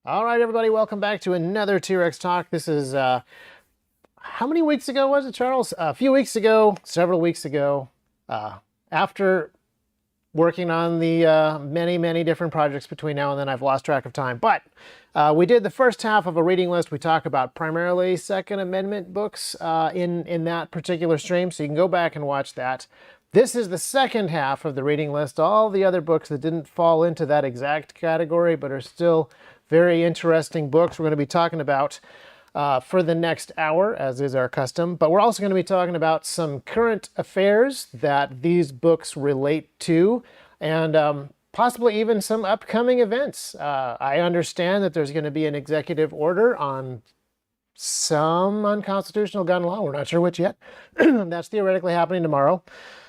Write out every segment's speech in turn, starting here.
All right, everybody, welcome back to another TREX talk. This is, how many weeks ago was it, Charles? A few weeks ago, several weeks ago, after working on the many different projects between now and then. I've lost track of time. But we did the first half of a reading list. We talk about primarily Second Amendment books in that particular stream, so you can go back and watch that. This is the second half of the reading list. All the other books that didn't fall into that exact category but are still very interesting books we're going to be talking about for the next hour, as is our custom. But we're also going to be talking about some current affairs that these books relate to, and possibly even some upcoming events. I understand that there's going to be an executive order on some unconstitutional gun law. We're not sure which yet. That's theoretically happening tomorrow.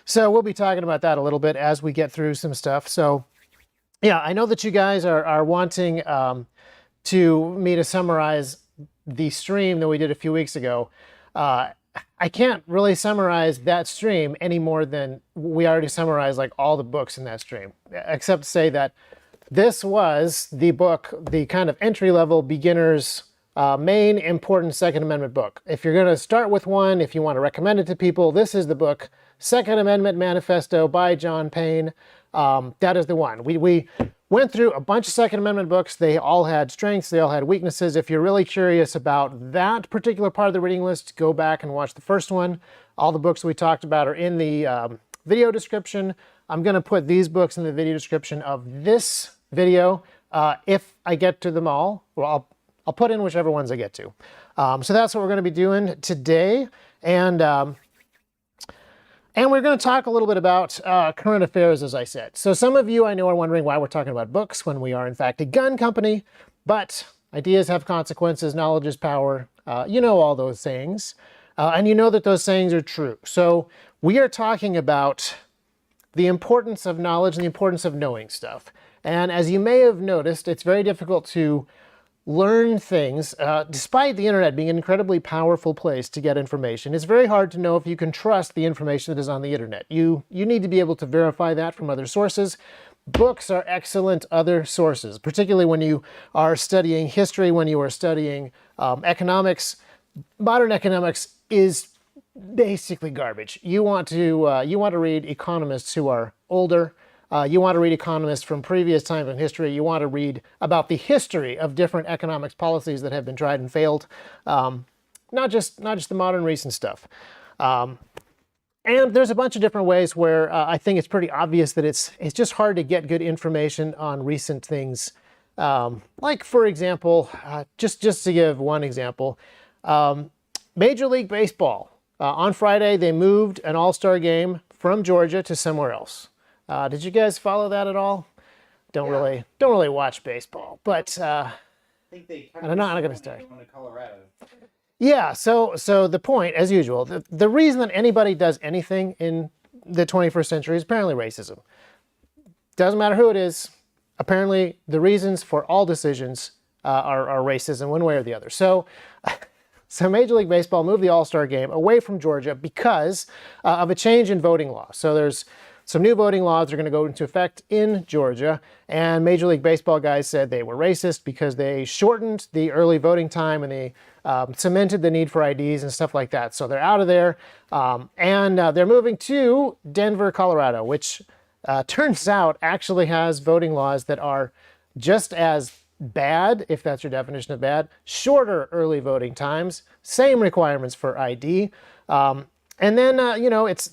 So we'll be talking about that a little bit as we get through some stuff. So yeah, I know that you guys are wanting me to summarize the stream that we did a few weeks ago. I can't really summarize that stream any more than we already summarized like all the books in that stream, except to say that this was the book, the kind of entry-level beginner's main important Second Amendment book. If you're going to start with one, if you want to recommend it to people, this is the book, Second Amendment Manifesto by John Paine. That is the one. We went through a bunch of Second Amendment books. They all had strengths, they all had weaknesses. If you're really curious about that particular part of the reading list, go back and watch the first one. All the books we talked about are in the video description. I'm going to put these books in the video description of this video. If I get to them all, well, I'll put in whichever ones I get to. So that's what we're going to be doing today. And we're going to talk a little bit about current affairs, as I said. So some of you I know are wondering why we're talking about books when we are in fact a gun company, but ideas have consequences, knowledge is power. You know all those sayings, and you know that those sayings are true. So we are talking about the importance of knowledge and the importance of knowing stuff. And as you may have noticed, it's very difficult to learn things, despite the internet being an incredibly powerful place to get information. It's very hard to know if you can trust the information that is on the internet. You need to be able to verify that from other sources. Books are excellent other sources, particularly when you are studying history, when you are studying economics. Modern economics is basically garbage. You want to read economists who are older. You want to read economists from previous times in history. You want to read about the history of different economics policies that have been tried and failed, not just the modern recent stuff. And there's a bunch of different ways where I think it's pretty obvious that it's just hard to get good information on recent things. Like, for example, just to give one example, Major League Baseball. On Friday, they moved an all-star game from Georgia to somewhere else. Did you guys follow that at all? Don't really watch baseball, but I think they I'm not going to start. Going to Colorado. Yeah, so the point, as usual, the reason that anybody does anything in the 21st century is apparently racism. Doesn't matter who it is. Apparently, the reasons for all decisions are racism, one way or the other. So Major League Baseball moved the All-Star game away from Georgia because of a change in voting law. So there's some new voting laws are going to go into effect in Georgia, and Major League Baseball guys said they were racist because they shortened the early voting time and they cemented the need for IDs and stuff like that. So they're out of there, and they're moving to Denver, Colorado, which turns out actually has voting laws that are just as bad, if that's your definition of bad, shorter early voting times, same requirements for ID, and then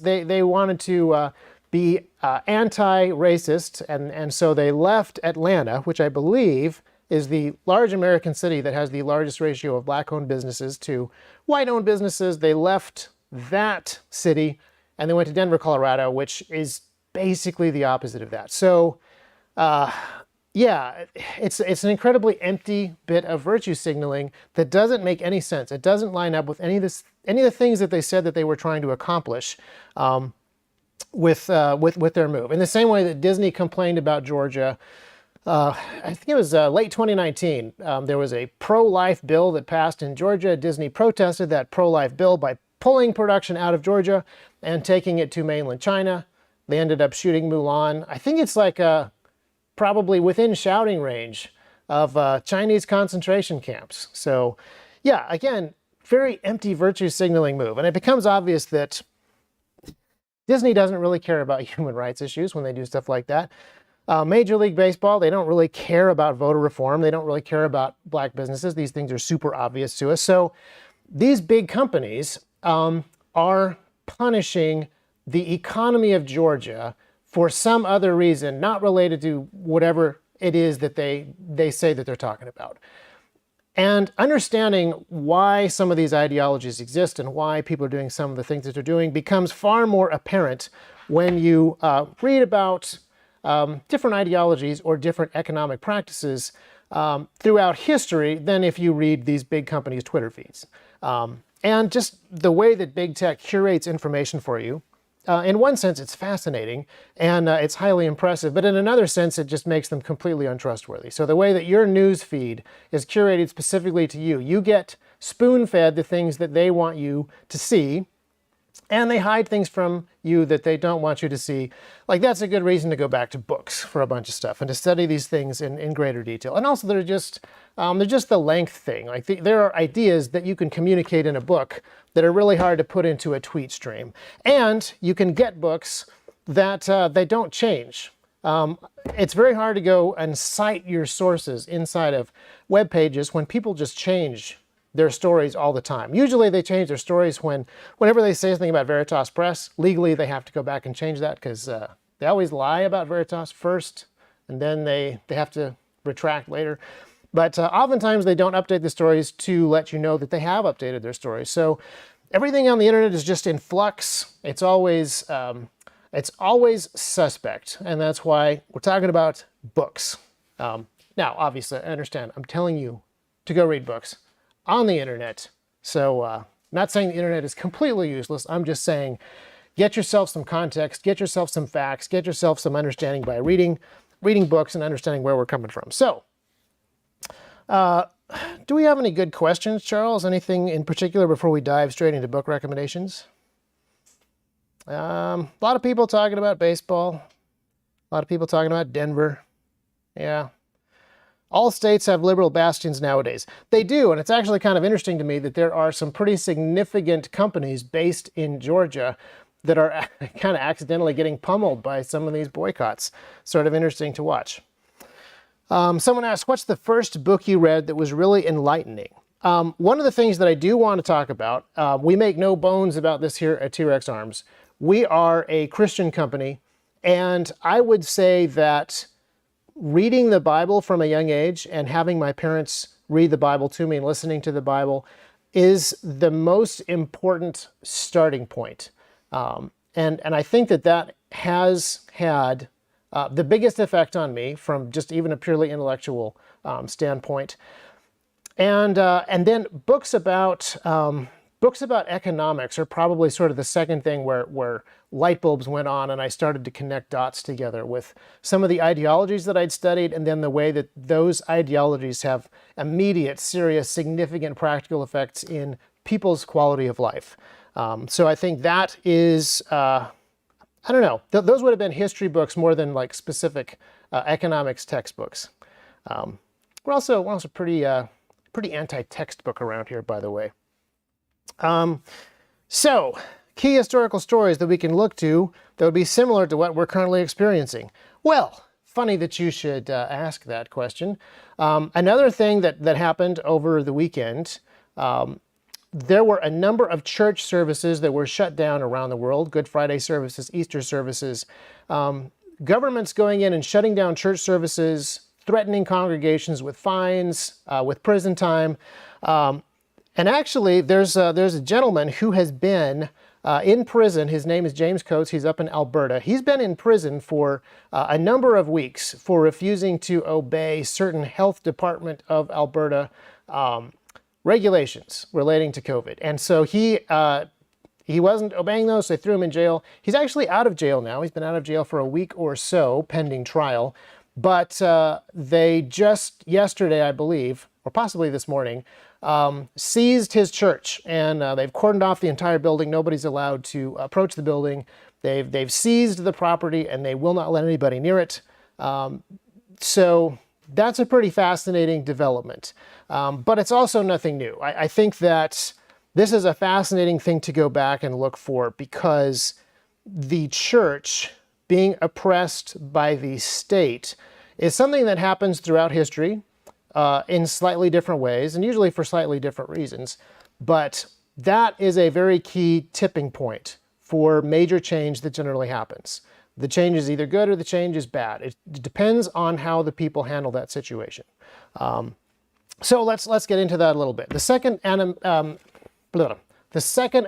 they wanted to be anti-racist, and so they left Atlanta, which I believe is the large American city that has the largest ratio of black-owned businesses to white-owned businesses. They left that city and they went to Denver, Colorado, which is basically the opposite of that. So yeah, it's an incredibly empty bit of virtue signaling that doesn't make any sense. It doesn't line up with any of the things that they said that they were trying to accomplish with their move. In the same way that Disney complained about Georgia, I think it was late 2019, there was a pro-life bill that passed in Georgia. Disney protested that pro-life bill by pulling production out of Georgia and taking it to mainland China. They ended up shooting Mulan. I think it's like probably within shouting range of Chinese concentration camps. So yeah, again, very empty virtue signaling move. And it becomes obvious that Disney doesn't really care about human rights issues when they do stuff like that. Major League Baseball, they don't really care about voter reform. They don't really care about black businesses. These things are super obvious to us. So these big companies are punishing the economy of Georgia for some other reason, not related to whatever it is that they say that they're talking about. And understanding why some of these ideologies exist and why people are doing some of the things that they're doing becomes far more apparent when you read about different ideologies or different economic practices throughout history than if you read these big companies' Twitter feeds. And just the way that big tech curates information for you, in one sense, it's fascinating and it's highly impressive, but in another sense, it just makes them completely untrustworthy. So the way that your news feed is curated specifically to you, you get spoon-fed the things that they want you to see, and they hide things from you that they don't want you to see. Like, that's a good reason to go back to books for a bunch of stuff and to study these things in greater detail. And also, they're just the length thing. Like, there are ideas that you can communicate in a book that are really hard to put into a tweet stream. And you can get books that they don't change. It's very hard to go and cite your sources inside of web pages when people just change their stories all the time. Usually they change their stories whenever they say something about Veritas Press. Legally, they have to go back and change that because they always lie about Veritas first, and then they have to retract later. But oftentimes they don't update the stories to let you know that they have updated their stories. So everything on the internet is just in flux. It's always suspect, and that's why we're talking about books. Now, obviously, I understand. I'm telling you to go read books on the internet. So not saying the internet is completely useless. I'm just saying get yourself some context, get yourself some facts, get yourself some understanding by reading books and understanding where we're coming from. So do we have any good questions, Charles? Anything in particular before we dive straight into book recommendations? A lot of people talking about baseball. A lot of people talking about Denver. Yeah. All states have liberal bastions nowadays. They do, and it's actually kind of interesting to me that there are some pretty significant companies based in Georgia that are kind of accidentally getting pummeled by some of these boycotts. Sort of interesting to watch. Someone asked, what's the first book you read that was really enlightening? One of the things that I do want to talk about, we make no bones about this here at T-Rex Arms. We are a Christian company, and I would say that reading the Bible from a young age and having my parents read the Bible to me and listening to the Bible is the most important starting point. And I think that has had the biggest effect on me from just even a purely intellectual standpoint. And then books about economics are probably sort of the second thing where light bulbs went on and I started to connect dots together with some of the ideologies that I'd studied and then the way that those ideologies have immediate, serious, significant practical effects in people's quality of life. So I think that is, I don't know, those would have been history books more than like specific economics textbooks. We're also pretty anti-textbook around here, by the way. So, key historical stories that we can look to that would be similar to what we're currently experiencing. Well, funny that you should ask that question. Another thing that happened over the weekend, there were a number of church services that were shut down around the world, Good Friday services, Easter services. Governments going in and shutting down church services, threatening congregations with fines, with prison time. And actually, there's a gentleman who has been in prison. His name is James Coates. He's up in Alberta. He's been in prison for a number of weeks for refusing to obey certain health department of Alberta regulations relating to COVID. And so he wasn't obeying those, so they threw him in jail. He's actually out of jail now. He's been out of jail for a week or so, pending trial. But they just yesterday, I believe, or possibly this morning, seized his church, and they've cordoned off the entire building. Nobody's allowed to approach the building. They've seized the property, and they will not let anybody near it. So that's a pretty fascinating development. But it's also nothing new. I think that this is a fascinating thing to go back and look for, because the church being oppressed by the state is something that happens throughout history in slightly different ways, and usually for slightly different reasons. But that is a very key tipping point for major change that generally happens. The change is either good or the change is bad. It depends on how the people handle that situation. So let's get into that a little bit. The Second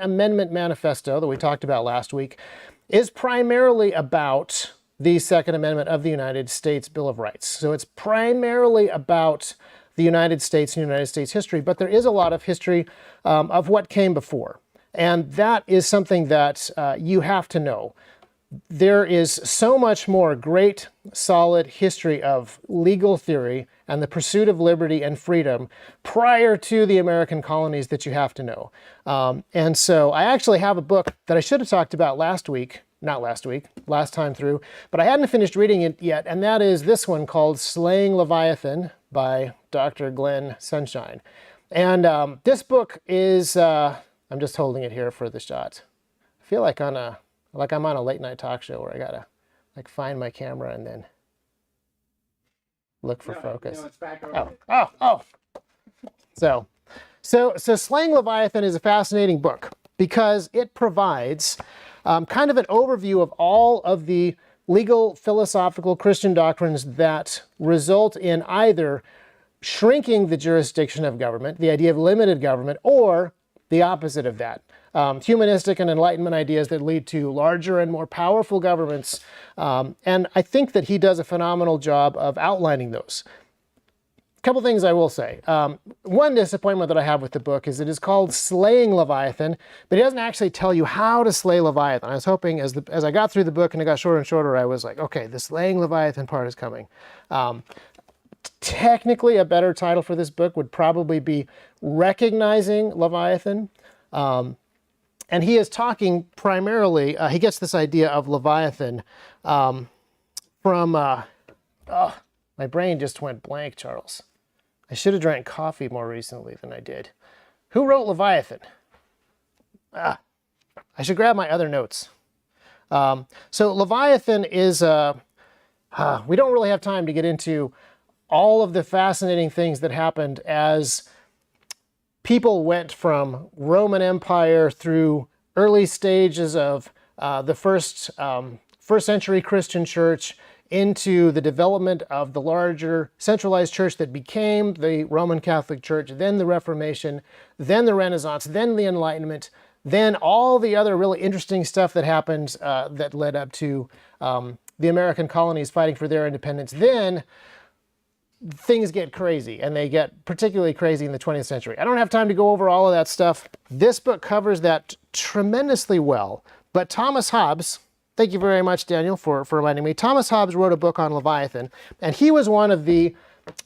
Amendment Manifesto that we talked about last week is primarily about the Second Amendment of the United States Bill of Rights. So it's primarily about the United States and United States history, but there is a lot of history of what came before. And that is something that you have to know. There is so much more great, solid history of legal theory and the pursuit of liberty and freedom prior to the American colonies that you have to know. And so I actually have a book that I should have talked about last time through, but I hadn't finished reading it yet, and that is this one called Slaying Leviathan by Dr. Glenn Sunshine. And this book is, I'm just holding it here for the shot. I feel like I'm on a late night talk show where I gotta find my camera and then look for focus. It's back over. Oh. So Slaying Leviathan is a fascinating book because it provides kind of an overview of all of the legal, philosophical, Christian doctrines that result in either shrinking the jurisdiction of government, the idea of limited government, or the opposite of that. Humanistic and Enlightenment ideas that lead to larger and more powerful governments. And I think that he does a phenomenal job of outlining those. A couple things I will say. One disappointment that I have with the book is it is called Slaying Leviathan, but he doesn't actually tell you how to slay Leviathan. I was hoping as I got through the book and it got shorter and shorter, I was like, okay, the Slaying Leviathan part is coming. Technically, a better title for this book would probably be Recognizing Leviathan. And he is talking primarily, he gets this idea of Leviathan from, my brain just went blank, Charles. I should have drank coffee more recently than I did. Who wrote Leviathan? I should grab my other notes. So Leviathan is, we don't really have time to get into all of the fascinating things that happened as people went from Roman Empire through early stages of the first century Christian church into the development of the larger centralized church that became the Roman Catholic Church, then the Reformation, then the Renaissance, then the Enlightenment, then all the other really interesting stuff that happened that led up to the American colonies fighting for their independence. Then things get crazy, and they get particularly crazy in the 20th century. I don't have time to go over all of that stuff. This book covers that tremendously well. But Thomas Hobbes, thank you very much, Daniel, for reminding me. Thomas Hobbes wrote a book on Leviathan, and he was one of the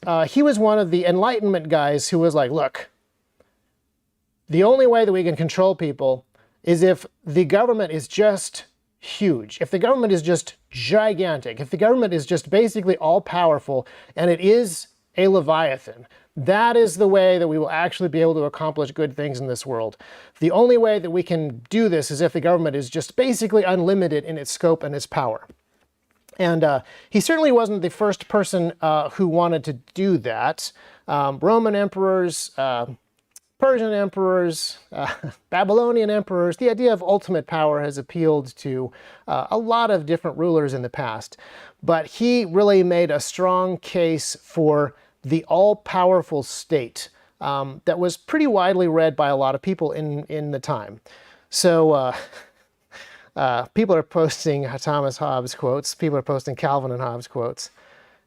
Enlightenment guys who was like, look, the only way that we can control people is if the government is just huge. If the government is just gigantic, if the government is just basically all-powerful, and it is a Leviathan, that is the way that we will actually be able to accomplish good things in this world. The only way that we can do this is if the government is just basically unlimited in its scope and its power. And he certainly wasn't the first person who wanted to do that. Roman emperors, Persian emperors, Babylonian emperors, the idea of ultimate power has appealed to a lot of different rulers in the past. But he really made a strong case for the all-powerful state that was pretty widely read by a lot of people in the time. So people are posting Thomas Hobbes quotes, people are posting Calvin and Hobbes quotes,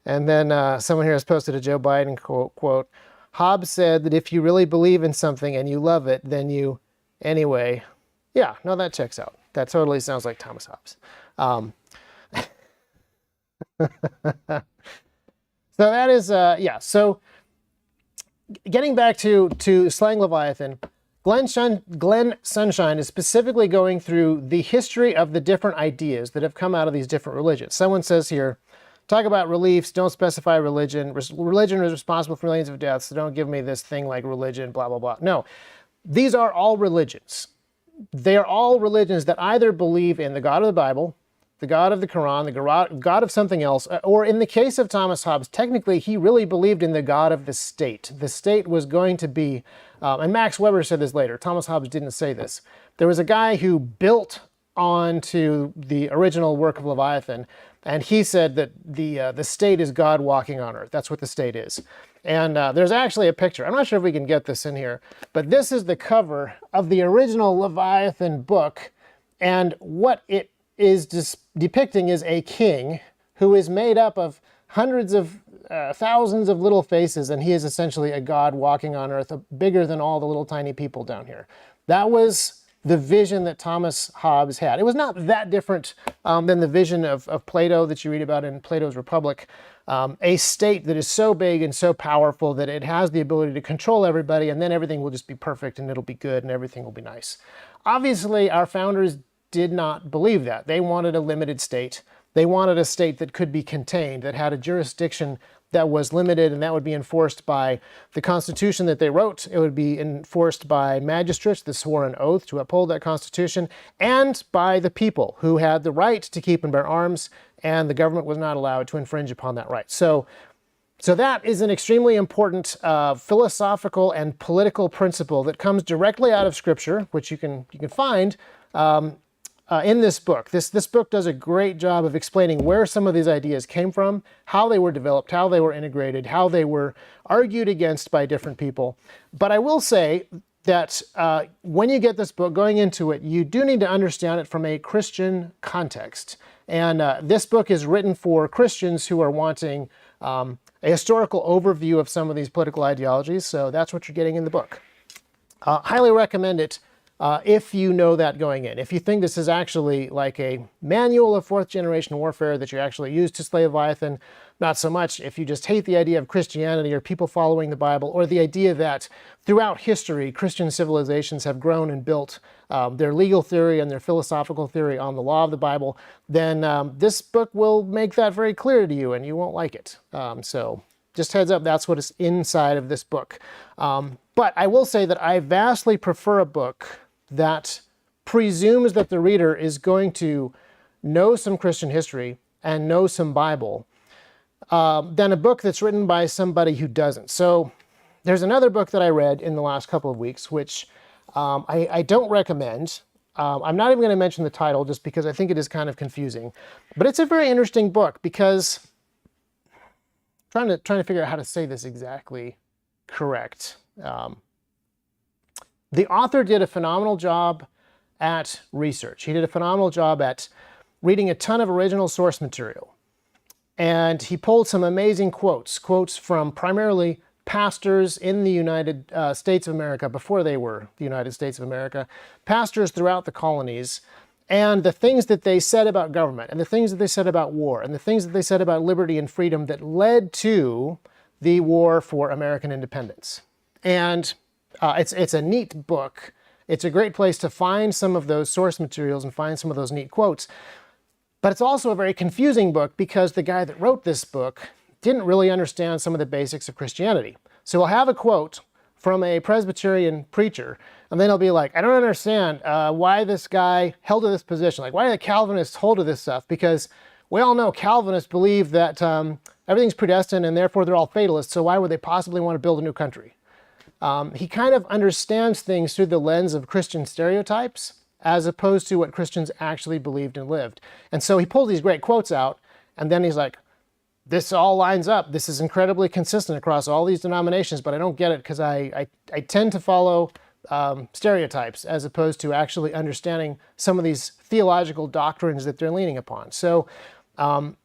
and then someone here has posted a Joe Biden quote. Hobbes said that if you really believe in something and you love it, then you, anyway, yeah, no, that checks out. That totally sounds like Thomas Hobbes. So that is, yeah, so getting back to Slaying Leviathan, Glenn Sunshine is specifically going through the history of the different ideas that have come out of these different religions. Someone says here, talk about reliefs, don't specify religion. Religion is responsible for millions of deaths, so don't give me this thing like religion, blah, blah, blah. No, these are all religions. They are all religions that either believe in the God of the Bible, the God of the Quran, the God of something else, or in the case of Thomas Hobbes, technically he really believed in the God of the state. The state was going to be, and Max Weber said this later, Thomas Hobbes didn't say this. There was a guy who built onto the original work of Leviathan, and he said that the state is God walking on earth. That's what the state is. And there's actually a picture. I'm not sure if we can get this in here, but this is the cover of the original Leviathan book, and what it is depicting is a king who is made up of hundreds of thousands of little faces, and he is essentially a god walking on earth, bigger than all the little tiny people down here. That was the vision that Thomas Hobbes had. It was not that different than the vision of Plato that you read about in Plato's Republic. A state that is so big and so powerful that it has the ability to control everybody, and then everything will just be perfect and it'll be good and everything will be nice. Obviously, our founders did not believe that. They wanted a limited state. They wanted a state that could be contained, that had a jurisdiction that was limited, and that would be enforced by the Constitution that they wrote. It would be enforced by magistrates that swore an oath to uphold that Constitution, and by the people who had the right to keep and bear arms, and the government was not allowed to infringe upon that right. So that is an extremely important philosophical and political principle that comes directly out of Scripture, which you can find in this book. This book does a great job of explaining where some of these ideas came from, how they were developed, how they were integrated, how they were argued against by different people. But I will say that when you get this book, going into it, you do need to understand it from a Christian context. And this book is written for Christians who are wanting a historical overview of some of these political ideologies, so that's what you're getting in the book. Highly recommend it. If you know that going in. If you think this is actually like a manual of fourth generation warfare that you actually use to slay Leviathan, not so much. If you just hate the idea of Christianity or people following the Bible, or the idea that throughout history Christian civilizations have grown and built their legal theory and their philosophical theory on the law of the Bible, then this book will make that very clear to you and you won't like it. So just heads up, that's what is inside of this book. But I will say that I vastly prefer a book that presumes that the reader is going to know some Christian history and know some Bible than a book that's written by somebody who doesn't. So there's another book that I read in the last couple of weeks, which I don't recommend. I'm not even going to mention the title just because I think it is kind of confusing. But it's a very interesting book because trying to figure out how to say this exactly correct. The author did a phenomenal job at research. He did a phenomenal job at reading a ton of original source material. And he pulled some amazing quotes from primarily pastors in the United States of America before they were the United States of America, pastors throughout the colonies, and the things that they said about government, and the things that they said about war, and the things that they said about liberty and freedom that led to the war for American independence. And it's a neat book. It's a great place to find some of those source materials and find some of those neat quotes. But it's also a very confusing book because the guy that wrote this book didn't really understand some of the basics of Christianity. So he'll have a quote from a Presbyterian preacher, and then he'll be like, I don't understand why this guy held to this position. Like, why do the Calvinists hold to this stuff? Because we all know Calvinists believe that everything's predestined and therefore they're all fatalists, so why would they possibly want to build a new country? He kind of understands things through the lens of Christian stereotypes as opposed to what Christians actually believed and lived. And so he pulls these great quotes out, and then he's like, this all lines up. This is incredibly consistent across all these denominations, but I don't get it because I tend to follow stereotypes as opposed to actually understanding some of these theological doctrines that they're leaning upon. So that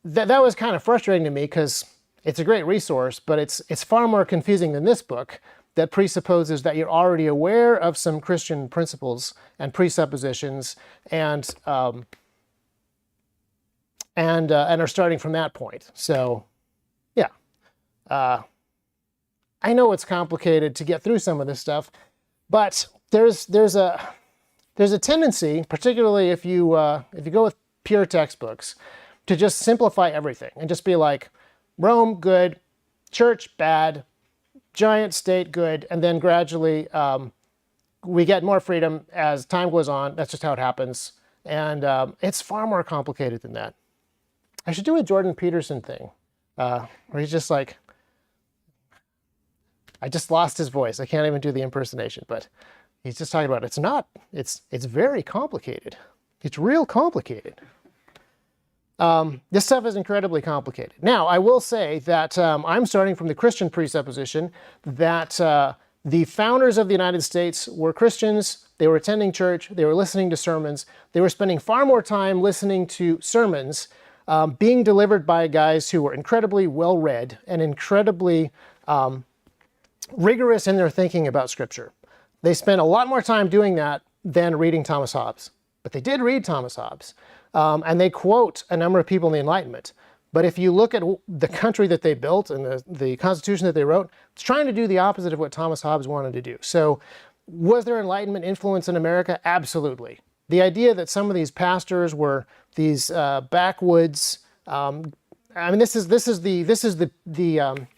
was kind of frustrating to me because it's a great resource, but it's far more confusing than this book that presupposes that you're already aware of some Christian principles and presuppositions and are starting from that point. So, yeah. I know it's complicated to get through some of this stuff, but there's a tendency, particularly if you go with pure textbooks, to just simplify everything and just be like, Rome, good, church, bad, giant state, good, and then gradually we get more freedom as time goes on. That's just how it happens. And it's far more complicated than that. I should do a Jordan Peterson thing where he's just like, I just lost his voice. I can't even do the impersonation, but he's just talking about it's very complicated. It's real complicated. This stuff is incredibly complicated. Now, I will say that I'm starting from the Christian presupposition that the founders of the United States were Christians. They were attending church. They were listening to sermons. They were spending far more time listening to sermons being delivered by guys who were incredibly well-read and incredibly rigorous in their thinking about Scripture. They spent a lot more time doing that than reading Thomas Hobbes. But they did read Thomas Hobbes. And they quote a number of people in the Enlightenment. But if you look at the country that they built and the Constitution that they wrote, it's trying to do the opposite of what Thomas Hobbes wanted to do. So was there Enlightenment influence in America? Absolutely. The idea that some of these pastors were these backwoods, I mean, this is the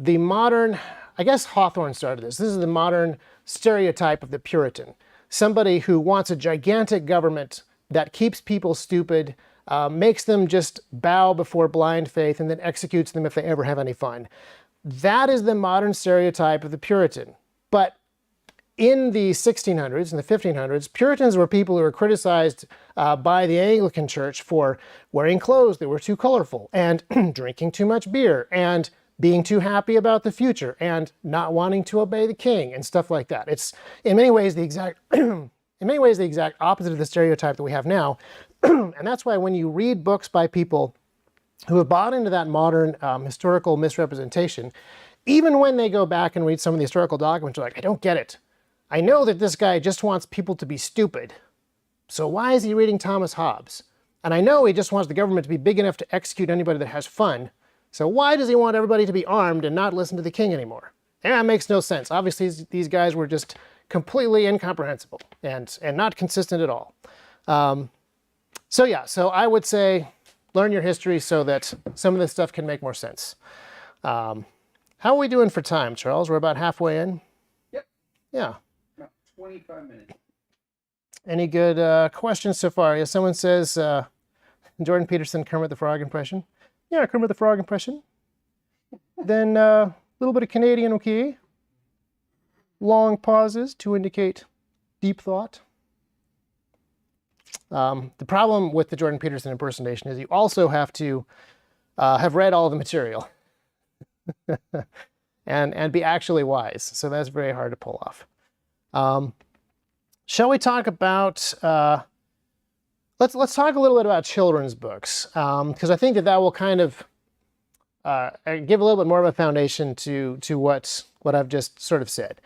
modern, I guess Hawthorne started this. This is the modern stereotype of the Puritan. Somebody who wants a gigantic government that keeps people stupid, makes them just bow before blind faith, and then executes them if they ever have any fun. That is the modern stereotype of the Puritan. But in the 1600s and the 1500s, Puritans were people who were criticized by the Anglican Church for wearing clothes that were too colorful, and drinking too much beer, and being too happy about the future, and not wanting to obey the king, and stuff like that. It's in many ways the exact opposite of the stereotype that we have now. And that's why when you read books by people who have bought into that modern historical misrepresentation, even when they go back and read some of the historical documents, they're like, I don't get it. I know that this guy just wants people to be stupid. So why is he reading Thomas Hobbes? And I know he just wants the government to be big enough to execute anybody that has fun. So why does he want everybody to be armed and not listen to the king anymore? That makes no sense. Obviously, these guys were just completely incomprehensible and not consistent at all. So I would say learn your history so that some of this stuff can make more sense. How are we doing for time, Charles? We're about halfway in? Yep. Yeah. About 25 minutes. Any good questions so far? Yeah, someone says, Jordan Peterson, Kermit the Frog impression. Yeah, Kermit the Frog impression. Then a little bit of Canadian, okay. Long pauses to indicate deep thought. The problem with the Jordan Peterson impersonation is you also have to have read all the material and be actually wise. So that's very hard to pull off. Shall we talk about, let's talk a little bit about children's books, because I think that will kind of give a little bit more of a foundation to what I've just sort of said.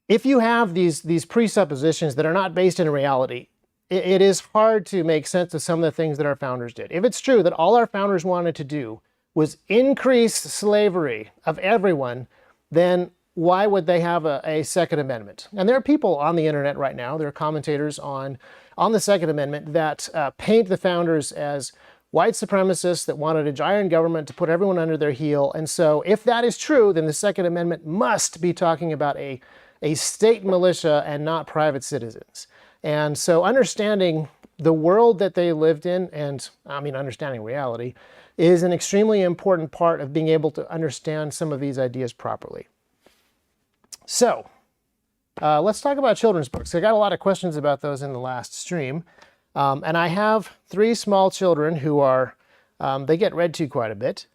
If you have these presuppositions that are not based in reality, it is hard to make sense of some of the things that our founders did. If it's true that all our founders wanted to do was increase slavery of everyone, then why would they have a Second Amendment? And there are people on the internet right now, there are commentators on the Second Amendment that paint the founders as white supremacists that wanted a giant government to put everyone under their heel. And so if that is true, then the Second Amendment must be talking about a state militia and not private citizens. And so understanding the world that they lived in, and I mean understanding reality, is an extremely important part of being able to understand some of these ideas properly. So let's talk about children's books. I got a lot of questions about those in the last stream. And I have 3 small children who are, they get read to quite a bit.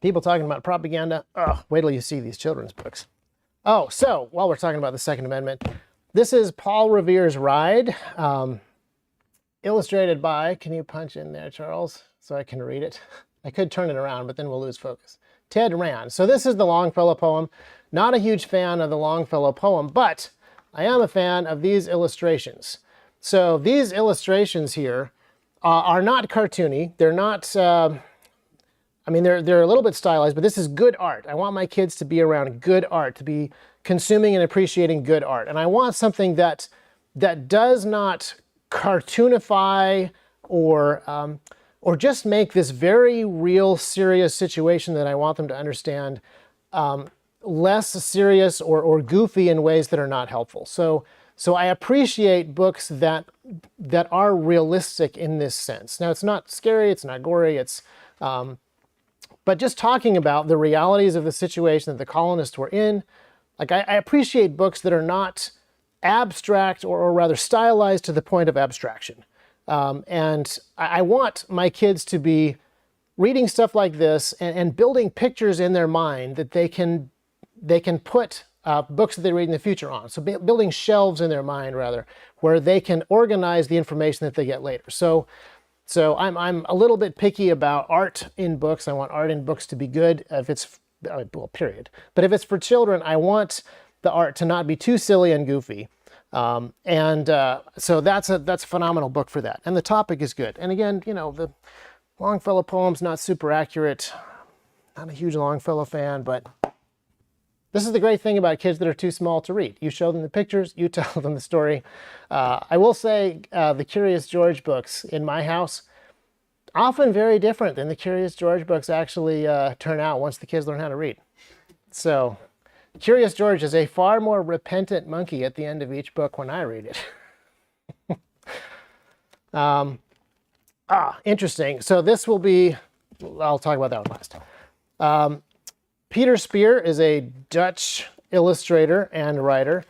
People talking about propaganda. Oh, wait till you see these children's books. Oh, so while we're talking about the Second Amendment, this is Paul Revere's Ride, illustrated by, can you punch in there, Charles, so I can read it? I could turn it around, but then we'll lose focus. Ted Rand. So this is the Longfellow poem. Not a huge fan of the Longfellow poem, but I am a fan of these illustrations. So these illustrations here are not cartoony. They're not, I mean, they're a little bit stylized, but this is good art. I want my kids to be around good art, to be consuming and appreciating good art. And I want something that that does not cartoonify or just make this very real, serious situation that I want them to understand less serious or goofy in ways that are not helpful. So I appreciate books that are realistic in this sense. Now, it's not scary, it's not gory, but just talking about the realities of the situation that the colonists were in. Like, I appreciate books that are not abstract or rather stylized to the point of abstraction. And I want my kids to be reading stuff like this and building pictures in their mind that they can put books that they read in the future on. So building shelves in their mind, rather, where they can organize the information that they get later. So I'm a little bit picky about art in books. I want art in books to be good, if it's, well, period. But if it's for children, I want the art to not be too silly and goofy. So that's a phenomenal book for that. And the topic is good. And again, you know, the Longfellow poem's not super accurate. Not a huge Longfellow fan, but this is the great thing about kids that are too small to read. You show them the pictures, you tell them the story. I will say the Curious George books in my house, often very different than the Curious George books actually turn out once the kids learn how to read. So Curious George is a far more repentant monkey at the end of each book when I read it. Interesting. So this will be, I'll talk about that one last. Peter Spier is a Dutch illustrator and writer.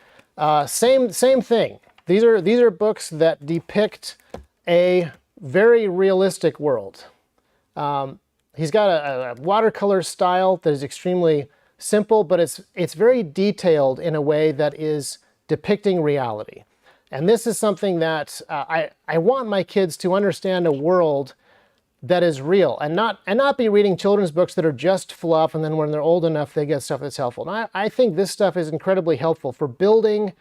Same thing. These are books that depict a very realistic world. He's got a watercolor style that is extremely simple, but it's very detailed in a way that is depicting reality. And this is something that I want my kids to understand a world that is real and not be reading children's books that are just fluff, and then when they're old enough they get stuff that's helpful. And I think this stuff is incredibly helpful for building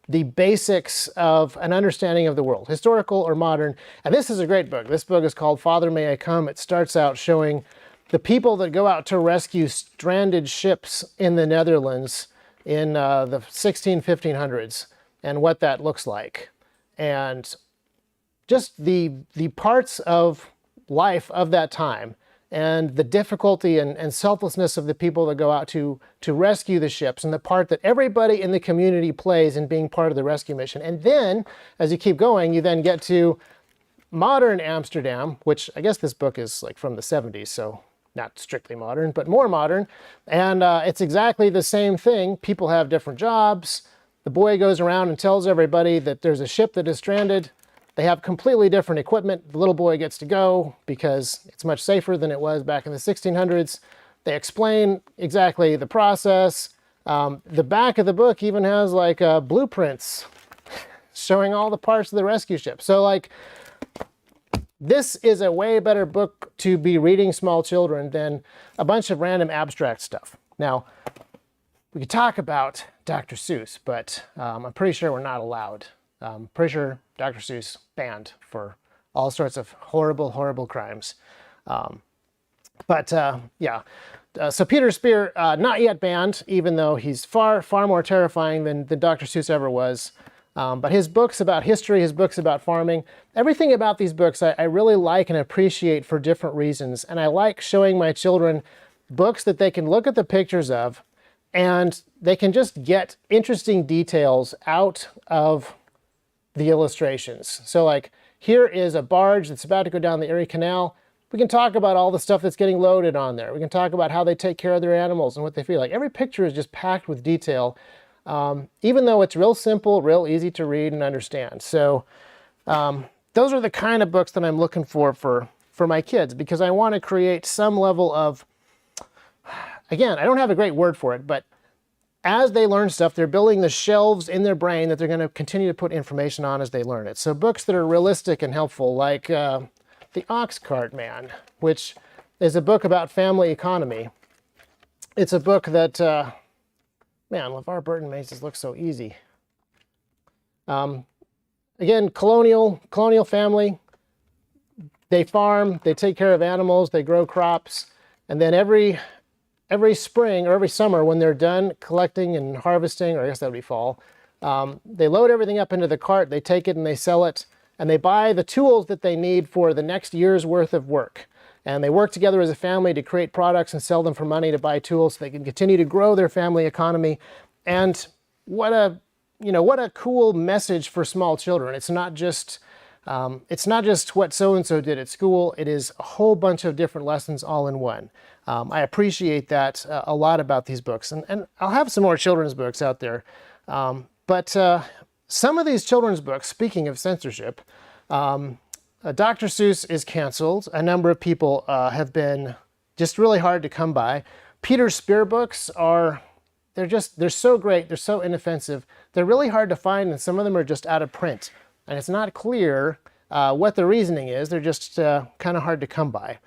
the basics of an understanding of the world, historical or modern. And this is a great book. This book is called Father May I Come. It starts out showing the people that go out to rescue stranded ships in the Netherlands in the 1500s and what that looks like. And just the parts of life of that time and the difficulty and selflessness of the people that go out to rescue the ships, and the part that everybody in the community plays in being part of the rescue mission. And then, as you keep going, you then get to modern Amsterdam, which I guess this book is like from the 70s, so not strictly modern, but more modern. And it's exactly the same thing. People have different jobs. The boy goes around and tells everybody that there's a ship that is stranded. They have completely different equipment. The little boy gets to go because it's much safer than it was back in the 1600s. They explain exactly the process. The back of the book even has like blueprints showing all the parts of the rescue ship. So like, this is a way better book to be reading small children than a bunch of random abstract stuff. Now, we could talk about Dr. Seuss, but I'm pretty sure we're not allowed. Pretty sure Dr. Seuss banned for all sorts of horrible, horrible crimes. Yeah. So Peter Spier, not yet banned, even though he's far, far more terrifying than Dr. Seuss ever was. But his books about history, his books about farming, everything about these books I really like and appreciate for different reasons. And I like showing my children books that they can look at the pictures of and they can just get interesting details out of the illustrations. So like, here is a barge that's about to go down the Erie Canal. We can talk about all the stuff that's getting loaded on there. We can talk about how they take care of their animals and what they feel like. Every picture is just packed with detail, even though it's real simple, real easy to read and understand. So those are the kind of books that I'm looking for my kids, because I want to create some level of, again, I don't have a great word for it, but as they learn stuff, they're building the shelves in their brain that they're going to continue to put information on as they learn it. So books that are realistic and helpful, like The Ox Cart Man, which is a book about family economy. It's a book that, man, LeVar Burton makes this look so easy. Again, colonial family. They farm, they take care of animals, they grow crops, and then every spring or every summer when they're done collecting and harvesting, or I guess that would be fall, They load everything up into the cart, they take it and they sell it, and they buy the tools that they need for the next year's worth of work. And they work together as a family to create products and sell them for money to buy tools so they can continue to grow their family economy. And what a cool message for small children. It's not just what so-and-so did at school. It is a whole bunch of different lessons all in one. I appreciate that a lot about these books. And I'll have some more children's books out there. But some of these children's books, speaking of censorship, Dr. Seuss is canceled. A number of people have been just really hard to come by. Peter Spier books they're so great, they're so inoffensive, they're really hard to find, and some of them are just out of print. And it's not clear what the reasoning is. They're just kind of hard to come by.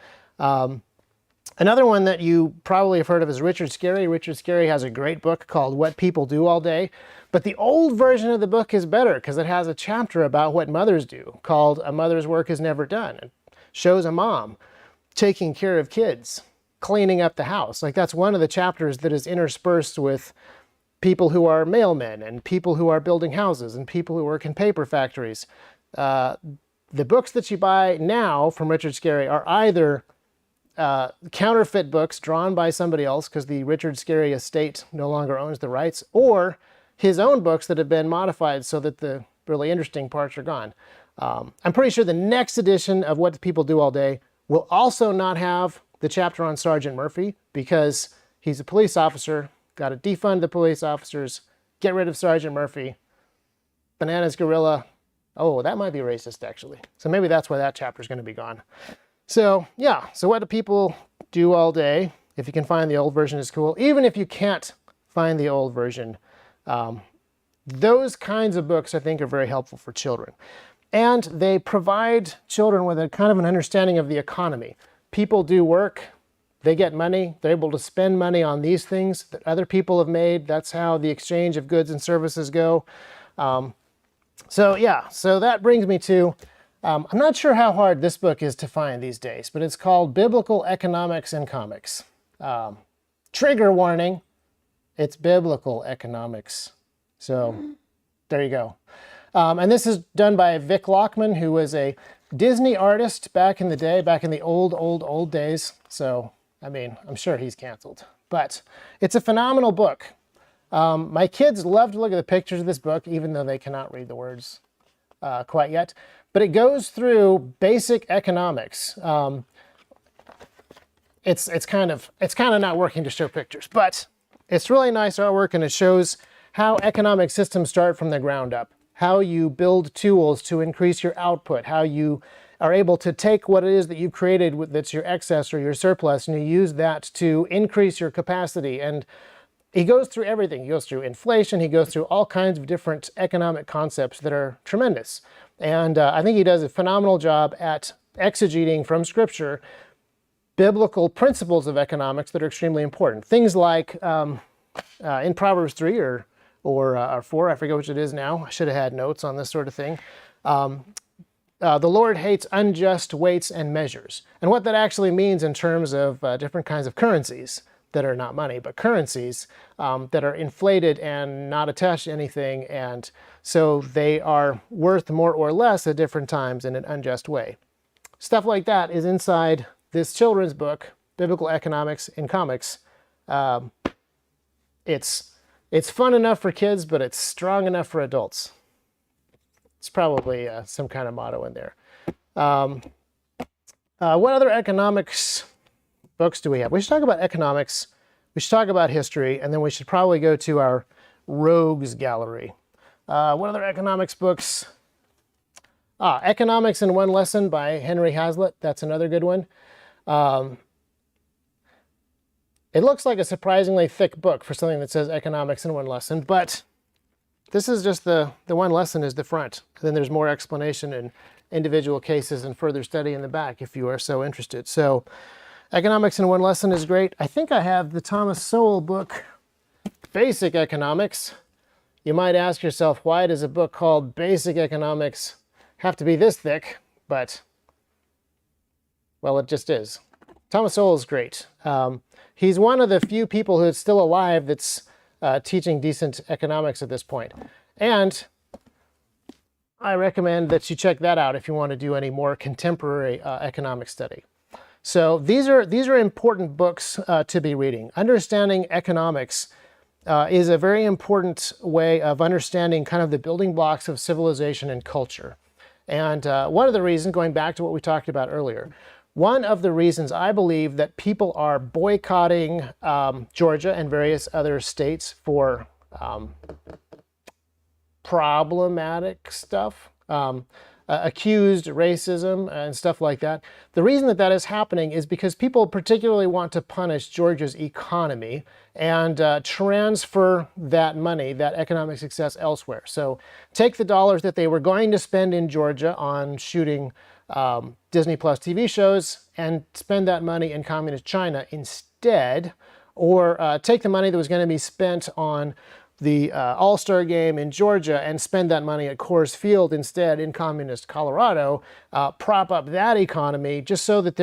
Another one that you probably have heard of is Richard Scarry. Richard Scarry has a great book called What People Do All Day. But the old version of the book is better because it has a chapter about what mothers do called A Mother's Work Is Never Done. It shows a mom taking care of kids, cleaning up the house. Like, that's one of the chapters that is interspersed with people who are mailmen and people who are building houses and people who work in paper factories. The books that you buy now from Richard Scarry are either counterfeit books drawn by somebody else because the Richard Scarry estate no longer owns the rights, or his own books that have been modified so that the really interesting parts are gone. I'm pretty sure the next edition of What People Do All Day will also not have the chapter on Sergeant Murphy because he's a police officer. Got to defund the police officers, get rid of Sergeant Murphy. Bananas Gorilla. Oh, that might be racist, actually. So maybe that's why that chapter is going to be gone. So, yeah. So what do people do all day? If you can find the old version is cool. Even if you can't find the old version, those kinds of books, I think, are very helpful for children. And they provide children with a kind of an understanding of the economy. People do work. They get money. They're able to spend money on these things that other people have made. That's how the exchange of goods and services go. So that brings me to, I'm not sure how hard this book is to find these days, but it's called Biblical Economics in Comics. Trigger warning, it's biblical economics. So there you go. And this is done by Vic Lockman, who was a Disney artist back in the day, back in the old days. So, I mean, I'm sure he's canceled. But it's a phenomenal book. My kids love to look at the pictures of this book, even though they cannot read the words quite yet. But it goes through basic economics. It's kind of not working to show pictures, but it's really nice artwork, and it shows how economic systems start from the ground up, how you build tools to increase your output, how you are able to take what it is that you've created that's your excess or your surplus, and you use that to increase your capacity. And he goes through everything. He goes through inflation. He goes through all kinds of different economic concepts that are tremendous. And I think he does a phenomenal job at exegeting from Scripture biblical principles of economics that are extremely important. Things like in Proverbs 3 or 4, I forget which it is now. I should have had notes on this sort of thing. The Lord hates unjust weights and measures. And what that actually means in terms of different kinds of currencies that are not money, but currencies that are inflated and not attached to anything, and so they are worth more or less at different times in an unjust way. Stuff like that is inside this children's book, Biblical Economics in Comics. It's fun enough for kids, but it's strong enough for adults. It's probably some kind of motto in there. What other economics books do we have? We should talk about economics, we should talk about history, and then we should probably go to our rogues gallery. What other economics books? Economics in One Lesson by Henry Hazlitt. That's another good one. It looks like a surprisingly thick book for something that says economics in one lesson, but this is just the one lesson is the front. Then there's more explanation and individual cases and further study in the back if you are so interested. So economics in one lesson is great. I think I have the Thomas Sowell book, Basic Economics. You might ask yourself, why does a book called Basic Economics have to be this thick? But, well, it just is. Thomas Sowell is great. He's one of the few people who's still alive that's teaching decent economics at this point. And I recommend that you check that out if you want to do any more contemporary economic study. So these are important books to be reading. Understanding economics is a very important way of understanding kind of the building blocks of civilization and culture. And one of the reasons, going back to what we talked about earlier, one of the reasons I believe that people are boycotting Georgia and various other states for problematic stuff, accused racism and stuff like that. The reason that that is happening is because people particularly want to punish Georgia's economy and transfer that money, that economic success, elsewhere. So take the dollars that they were going to spend in Georgia on shooting Disney Plus TV shows and spend that money in communist China instead, or take the money that was going to be spent on the All-Star game in Georgia and spend that money at Coors Field instead in communist Colorado, prop up that economy just so that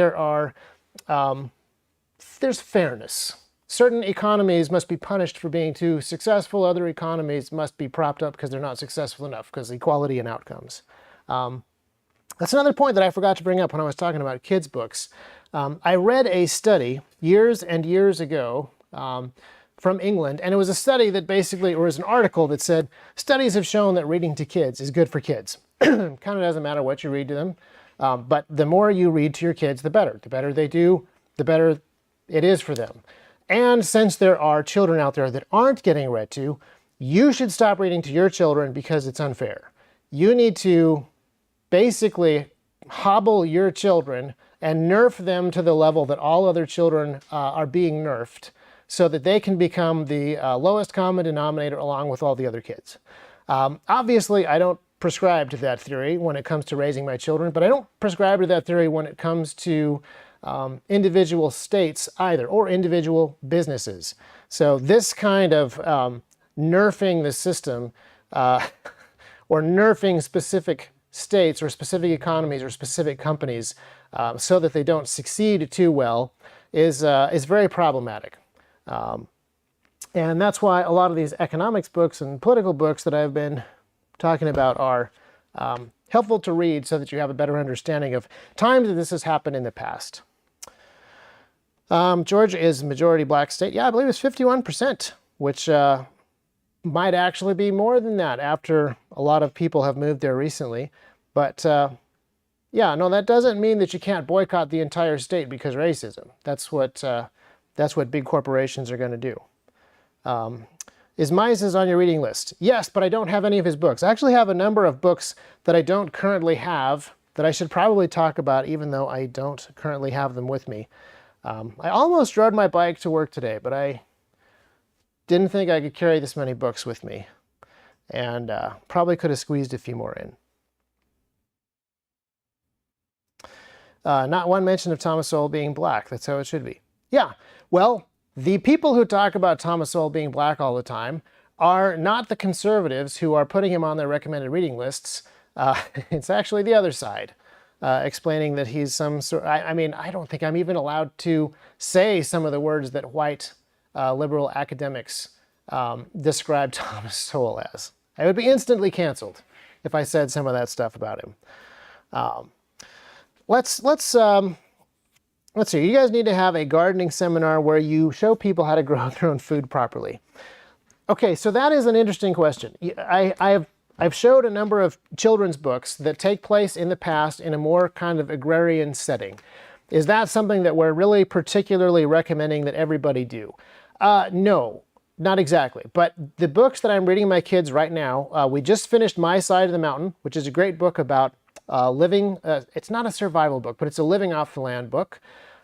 there's fairness. Certain economies must be punished for being too successful. Other economies must be propped up because they're not successful enough, because equality in outcomes. That's another point that I forgot to bring up when I was talking about kids' books. I read a study years and years ago from England, and it was a study that basically, or was an article that said, studies have shown that reading to kids is good for kids. Kind of doesn't matter what you read to them, but the more you read to your kids, the better. The better they do, the better it is for them. And since there are children out there that aren't getting read to, you should stop reading to your children because it's unfair. You need to basically hobble your children and nerf them to the level that all other children are being nerfed, so that they can become the lowest common denominator along with all the other kids. Obviously, I don't prescribe to that theory when it comes to raising my children, but I don't prescribe to that theory when it comes to individual states either, or individual businesses. So this kind of nerfing the system, or nerfing specific states or specific economies or specific companies so that they don't succeed too well is very problematic. And that's why a lot of these economics books and political books that I've been talking about are helpful to read so that you have a better understanding of times that this has happened in the past. Georgia is a majority black state. Yeah, I believe it's 51%, which might actually be more than that after a lot of people have moved there recently. But yeah, no, that doesn't mean that you can't boycott the entire state because of racism. That's what big corporations are going to do. Is Mises on your reading list? Yes, but I don't have any of his books. I actually have a number of books that I don't currently have that I should probably talk about, even though I don't currently have them with me. I almost rode my bike to work today, but I didn't think I could carry this many books with me, and probably could have squeezed a few more in. Not one mention of Thomas Sowell being black. That's how it should be. Yeah, well, the people who talk about Thomas Sowell being black all the time are not the conservatives who are putting him on their recommended reading lists. It's actually the other side, explaining that he's some sort... I mean, I don't think I'm even allowed to say some of the words that white liberal academics describe Thomas Sowell as. I would be instantly canceled if I said some of that stuff about him. Let's see, you guys need to have a gardening seminar where you show people how to grow their own food properly. Okay, so that is an interesting question. I've showed a number of children's books that take place in the past in a more kind of agrarian setting. Is that something that we're really particularly recommending that everybody do? No, not exactly. But the books that I'm reading my kids right now, we just finished My Side of the Mountain, which is a great book about living. It's not a survival book, but it's a living off the land book.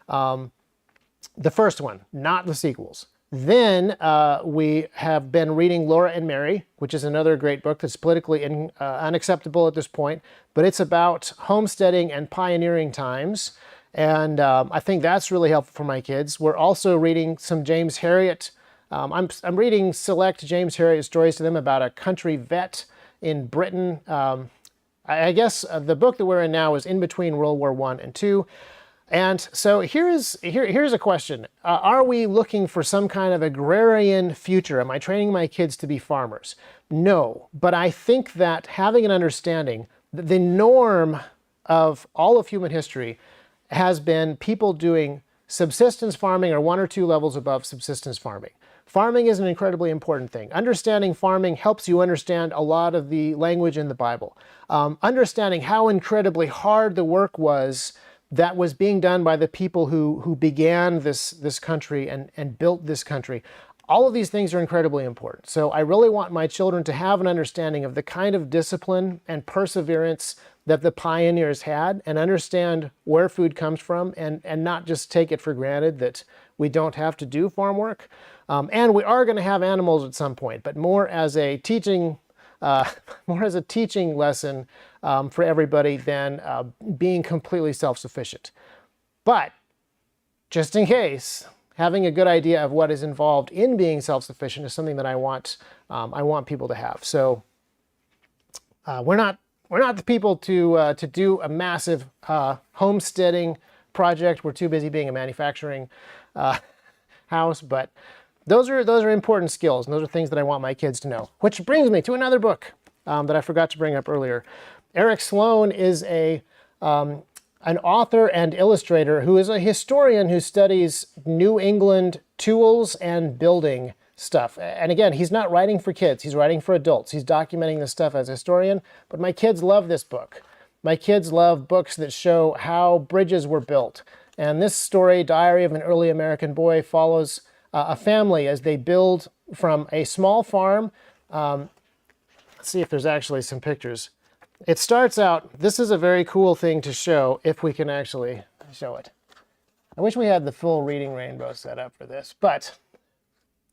The first one, not the sequels. Then we have been reading Laura and Mary, which is another great book that's politically unacceptable at this point, but it's about homesteading and pioneering times. And I think that's really helpful for my kids. We're also reading some James Herriot. I'm reading select James Herriot stories to them about a country vet in Britain. I guess the book that we're in now is in between World War I and II. And so here's a question. Are we looking for some kind of agrarian future? Am I training my kids to be farmers? No, but I think that having an understanding that the norm of all of human history has been people doing subsistence farming or one or two levels above subsistence farming. Farming is an incredibly important thing. Understanding farming helps you understand a lot of the language in the Bible. Understanding how incredibly hard the work was that was being done by the people who began this country and built this country. All of these things are incredibly important. So I really want my children to have an understanding of the kind of discipline and perseverance that the pioneers had, and understand where food comes from, and not just take it for granted that we don't have to do farm work. And we are going to have animals at some point, but more as a teaching lesson for everybody than being completely self-sufficient. But just in case, having a good idea of what is involved in being self-sufficient is something that I want people to have. So we're not the people to do a massive homesteading project. We're too busy being a manufacturing house, but those are important skills, and those are things that I want my kids to know. Which brings me to another book that I forgot to bring up earlier. Eric Sloane is an author and illustrator who is a historian who studies New England tools and building stuff. And again, he's not writing for kids, he's writing for adults. He's documenting this stuff as a historian, but my kids love this book. My kids love books that show how bridges were built. And this story, Diary of an Early American Boy, follows a family as they build from a small farm. Let's see if there's actually some pictures. It starts out, this is a very cool thing to show, if we can actually show it. I wish we had the full reading rainbow set up for this, but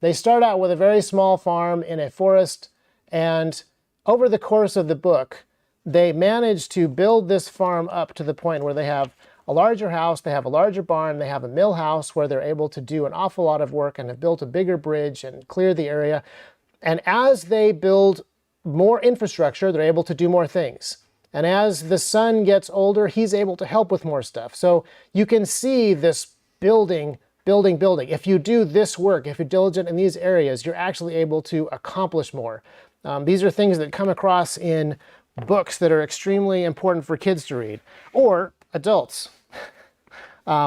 they start out with a very small farm in a forest, and over the course of the book, they manage to build this farm up to the point where they have a larger house, they have a larger barn, they have a mill house where they're able to do an awful lot of work and have built a bigger bridge and clear the area. And as they build more infrastructure, they're able to do more things. And as the son gets older, he's able to help with more stuff. So you can see this building. If you do this work, if you're diligent in these areas, you're actually able to accomplish more. These are things that come across in books that are extremely important for kids to read, or adults.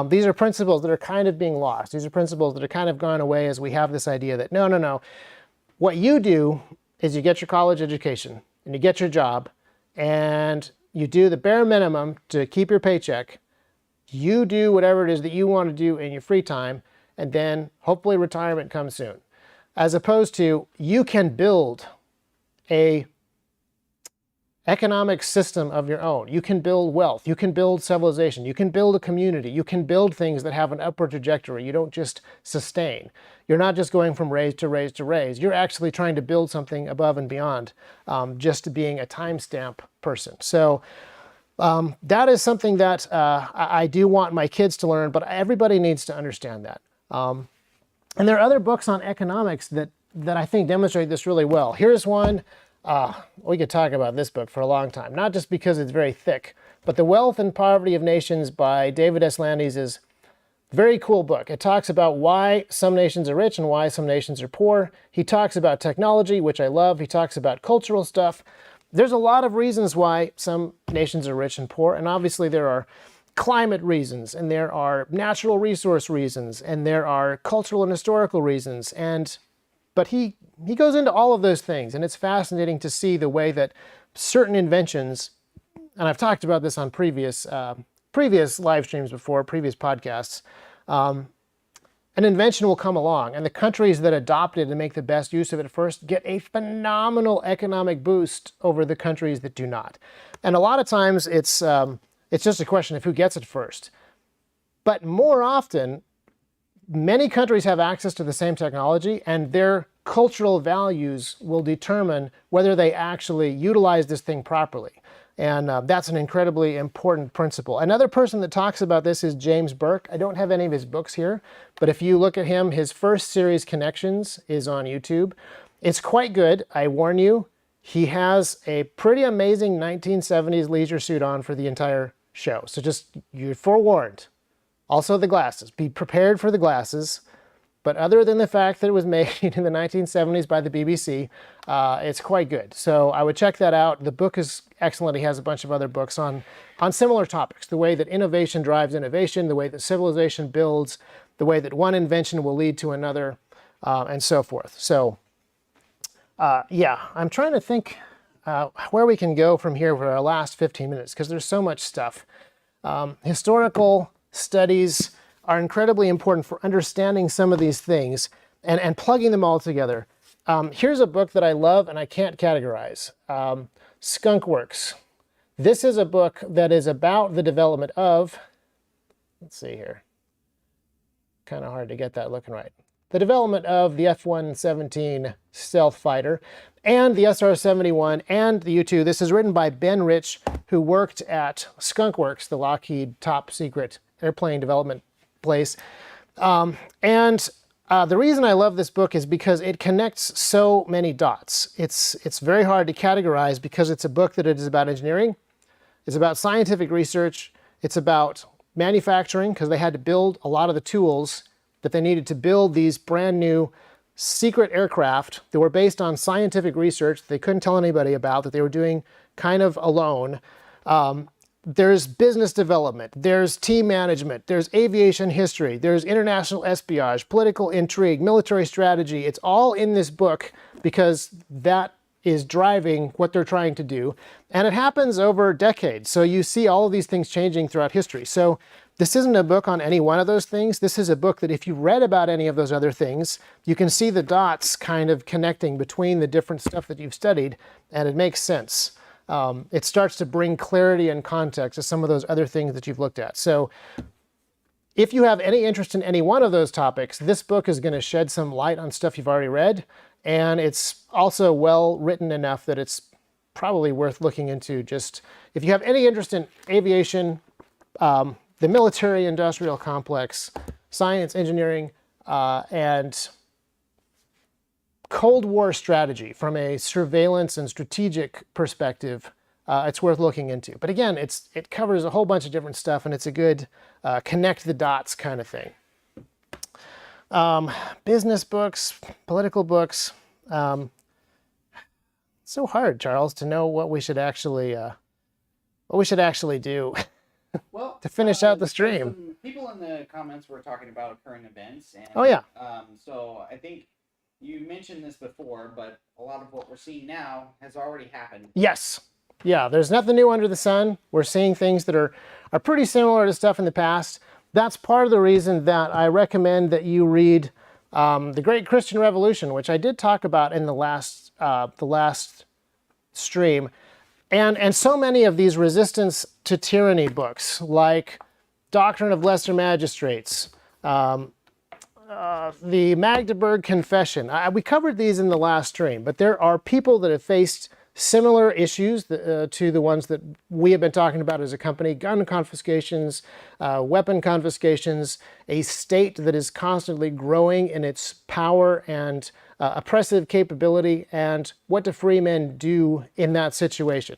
These are principles that are kind of being lost. These are principles that are kind of gone away as we have this idea that no. What you do is you get your college education and you get your job and you do the bare minimum to keep your paycheck. You do whatever it is that you want to do in your free time, and then hopefully retirement comes soon. As opposed to, you can build a economic system of your own. You can build wealth. You can build civilization. You can build a community. You can build things that have an upward trajectory. You don't just sustain. You're not just going from raise to raise to raise. You're actually trying to build something above and beyond just being a timestamp person. So that is something that I do want my kids to learn, but everybody needs to understand that. And there are other books on economics that I think demonstrate this really well. Here's one. We could talk about this book for a long time, not just because it's very thick, but The Wealth and Poverty of Nations by David S. Landis is a very cool book. It talks about why some nations are rich and why some nations are poor. He talks about technology, which I love. He talks about cultural stuff. There's a lot of reasons why some nations are rich and poor, and obviously there are climate reasons, and there are natural resource reasons, and there are cultural and historical reasons, but he goes into all of those things, and it's fascinating to see the way that certain inventions, and I've talked about this on previous live streams before, previous podcasts, an invention will come along, and the countries that adopt it and make the best use of it first get a phenomenal economic boost over the countries that do not. And a lot of times it's just a question of who gets it first. But more often, many countries have access to the same technology, and their cultural values will determine whether they actually utilize this thing properly. And that's an incredibly important principle. Another person that talks about this is James Burke. I don't have any of his books here, but if you look at him, his first series, Connections, is on YouTube. It's quite good, I warn you. He has a pretty amazing 1970s leisure suit on for the entire show. So just, you're forewarned. Also the glasses. Be prepared for the glasses. But other than the fact that it was made in the 1970s by the BBC, it's quite good. So I would check that out. The book is excellent. He has a bunch of other books on similar topics. The way that innovation drives innovation, the way that civilization builds, the way that one invention will lead to another, and so forth. So yeah, I'm trying to think where we can go from here for our last 15 minutes, because there's so much stuff. Historical studies are incredibly important for understanding some of these things and plugging them all together. Here's a book that I love and I can't categorize. Skunk Works. This is a book that is about the development of, let's see here, kind of hard to get that looking right. The development of the F-117 stealth fighter and the SR-71 and the U-2. This is written by Ben Rich, who worked at Skunk Works, the Lockheed top secret airplane development place. The reason I love this book is because it connects so many dots. It's very hard to categorize because it's a book that is about engineering, it's about scientific research, it's about manufacturing, because they had to build a lot of the tools that they needed to build these brand new secret aircraft that were based on scientific research that they couldn't tell anybody about, that they were doing kind of alone. There's business development, there's team management, there's aviation history, there's international espionage, political intrigue, military strategy. It's all in this book because that is driving what they're trying to do. And it happens over decades. So you see all of these things changing throughout history. So this isn't a book on any one of those things. This is a book that if you read about any of those other things, you can see the dots kind of connecting between the different stuff that you've studied, and it makes sense. It starts to bring clarity and context to some of those other things that you've looked at. So if you have any interest in any one of those topics, this book is going to shed some light on stuff you've already read, and it's also well written enough that it's probably worth looking into. Just if you have any interest in aviation, the military-industrial complex, science, engineering, and Cold War strategy from a surveillance and strategic perspective, it's worth looking into. But again, it covers a whole bunch of different stuff, and it's a good connect the dots kind of thing. Business books, political books. So hard, Charles, to know what we should actually do. Well, to finish out the stream. Some people in the comments were talking about current events. And, oh yeah. So I think you mentioned this before, but a lot of what we're seeing now has already happened. Yes. Yeah, there's nothing new under the sun. We're seeing things that are pretty similar to stuff in the past. That's part of the reason that I recommend that you read The Great Christian Revolution, which I did talk about in the last stream. And so many of these resistance to tyranny books, like Doctrine of Lesser Magistrates, the Magdeburg Confession. We covered these in the last stream, but there are people that have faced similar issues to the ones that we have been talking about as a company: gun confiscations, weapon confiscations, a state that is constantly growing in its power and oppressive capability, and what do free men do in that situation.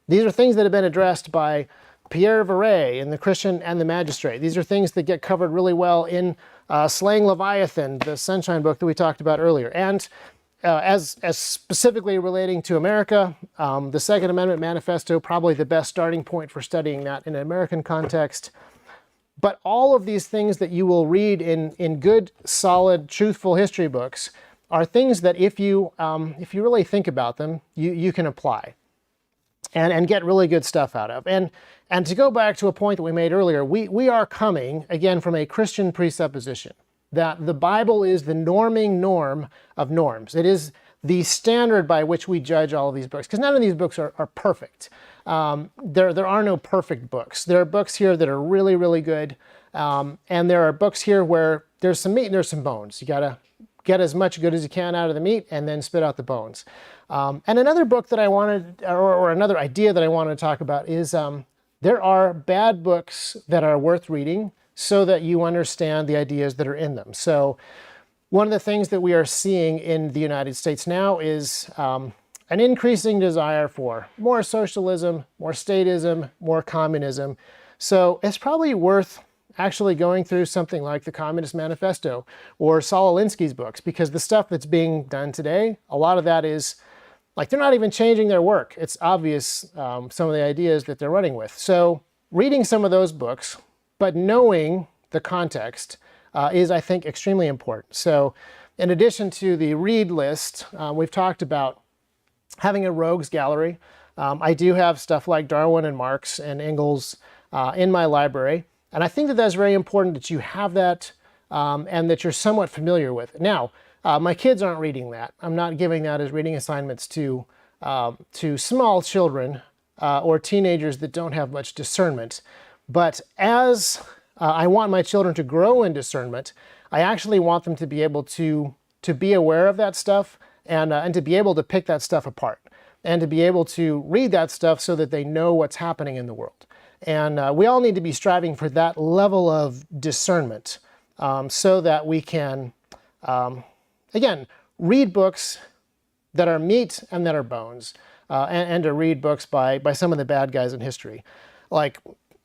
These are things that have been addressed by Pierre Viret in The Christian and the Magistrate. These are things that get covered really well in Slaying Leviathan, the Sunshine book that we talked about earlier. And as specifically relating to America, the Second Amendment Manifesto, probably the best starting point for studying that in an American context. But all of these things that you will read in good, solid, truthful history books are things that if you really think about them, you can apply and get really good stuff out of. And to go back to a point that we made earlier, we are coming, again, from a Christian presupposition that the Bible is the norming norm of norms. It is the standard by which we judge all of these books, because none of these books are perfect. There are no perfect books. There are books here that are really, really good, and there are books here where there's some meat and there's some bones. You gotta get as much good as you can out of the meat and then spit out the bones. And another book that I wanted, or another idea that I wanted to talk about is there are bad books that are worth reading so that you understand the ideas that are in them. So one of the things that we are seeing in the United States now is an increasing desire for more socialism, more statism, more communism. So it's probably worth actually going through something like the Communist Manifesto or Saul Alinsky's books, because the stuff that's being done today, a lot of that is like they're not even changing their work. It's obvious some of the ideas that they're running with. So reading some of those books, but knowing the context is, I think, extremely important. So in addition to the read list, we've talked about having a rogues gallery. I do have stuff like Darwin and Marx and Engels in my library. And I think that that's very important that you have that and that you're somewhat familiar with it. Now, my kids aren't reading that. I'm not giving that as reading assignments to small children or teenagers that don't have much discernment. But as I want my children to grow in discernment, I actually want them to be able to be aware of that stuff and to be able to pick that stuff apart and to be able to read that stuff so that they know what's happening in the world. And we all need to be striving for that level of discernment so that we can, again, read books that are meat and that are bones, and to read books by some of the bad guys in history. Like,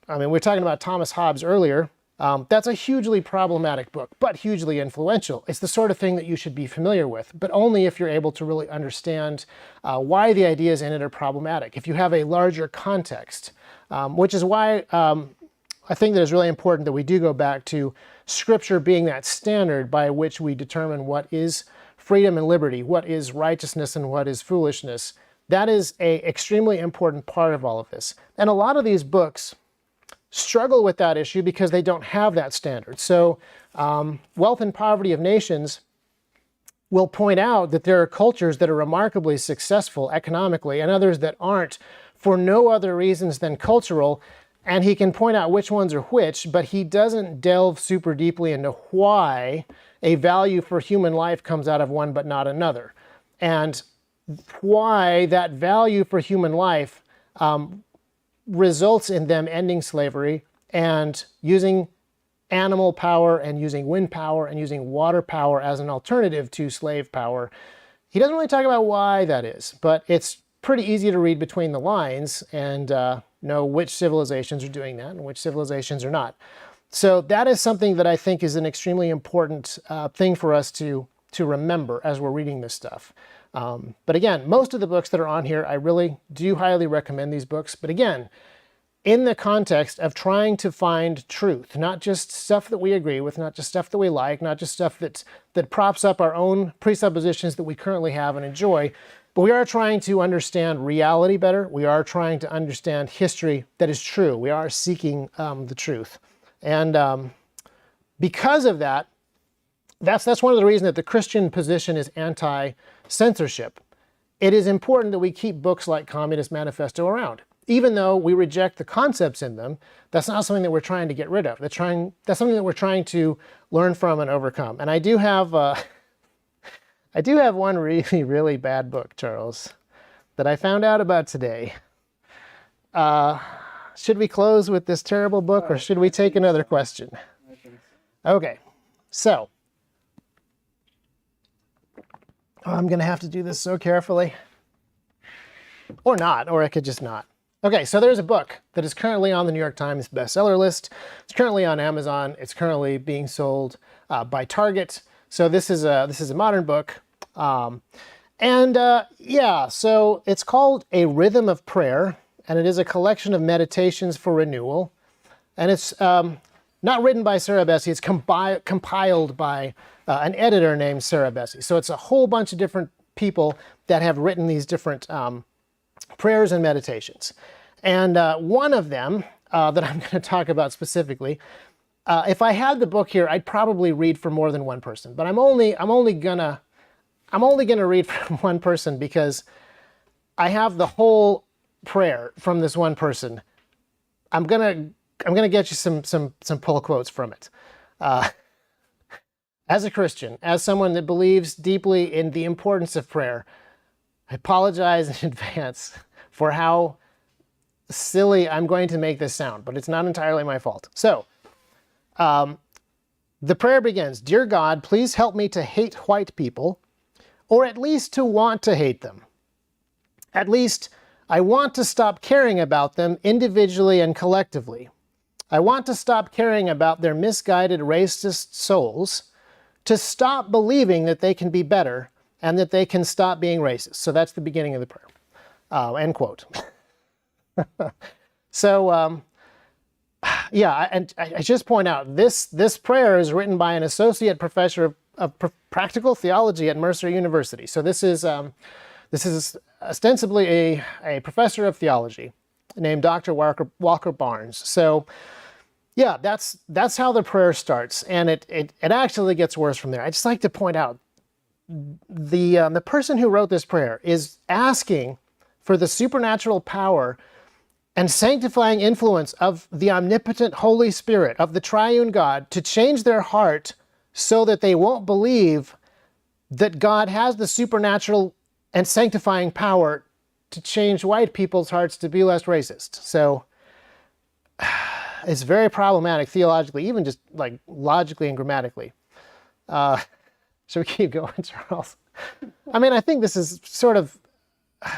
I mean, we were talking about Thomas Hobbes earlier. That's a hugely problematic book, but hugely influential. It's the sort of thing that you should be familiar with, but only if you're able to really understand why the ideas in it are problematic, if you have a larger context, which is why I think that it's really important that we do go back to Scripture being that standard by which we determine what is freedom and liberty, what is righteousness and what is foolishness. That is an extremely important part of all of this. And a lot of these books struggle with that issue because they don't have that standard. So Wealth and Poverty of Nations will point out that there are cultures that are remarkably successful economically and others that aren't for no other reasons than cultural. And he can point out which ones are which, but he doesn't delve super deeply into why a value for human life comes out of one but not another. And why that value for human life results in them ending slavery and using animal power and using wind power and using water power as an alternative to slave power. He doesn't really talk about why that is, but it's pretty easy to read between the lines and know which civilizations are doing that and which civilizations are not. So that is something that I think is an extremely important thing for us to remember as we're reading this stuff. But again, most of the books that are on here, I really do highly recommend these books. But again, in the context of trying to find truth, not just stuff that we agree with, not just stuff that we like, not just stuff that props up our own presuppositions that we currently have and enjoy, but we are trying to understand reality better. We are trying to understand history that is true. We are seeking the truth. And because of that, that's one of the reasons that the Christian position is anti-censorship. It is important that we keep books like Communist Manifesto around. Even though we reject the concepts in them, that's not something that we're trying to get rid of. That's something that we're trying to learn from and overcome. And I do have one really, really bad book, Charles, that I found out about today. Should we close with this terrible book, or should we take another question? Okay, so I'm going to have to do this so carefully. Or not, or I could just not. Okay, so there's a book that is currently on the New York Times bestseller list. It's currently on Amazon. It's currently being sold by Target. So this is a modern book. Yeah, so it's called A Rhythm of Prayer, and it is a collection of meditations for renewal. And it's not written by Sarah Bessey. It's compiled by an editor named Sarah Bessey. So it's a whole bunch of different people that have written these different prayers and meditations. And one of them that I'm going to talk about specifically, if I had the book here, I'd probably read for more than one person. But I'm only gonna read from one person because I have the whole prayer from this one person. I'm gonna get you some pull quotes from it. As a Christian, as someone that believes deeply in the importance of prayer, I apologize in advance for how silly I'm going to make this sound, but it's not entirely my fault. So, the prayer begins, "Dear God, please help me to hate white people, or at least to want to hate them. At least I want to stop caring about them individually and collectively. I want to stop caring about their misguided racist souls, to stop believing that they can be better and that they can stop being racist. So that's the beginning of the prayer. End quote. So, yeah, and I just point out, this prayer is written by an associate professor of practical theology at Mercer University. So this is ostensibly a professor of theology named Dr. Walker Barnes. So, yeah, that's how the prayer starts, and it actually gets worse from there. I just like to point out the person who wrote this prayer is asking for the supernatural power and sanctifying influence of the omnipotent Holy Spirit, of the triune God, to change their heart so that they won't believe that God has the supernatural and sanctifying power to change white people's hearts to be less racist. So it's very problematic theologically, even just like logically and grammatically. Should we keep going, Charles? I mean, I think this is sort of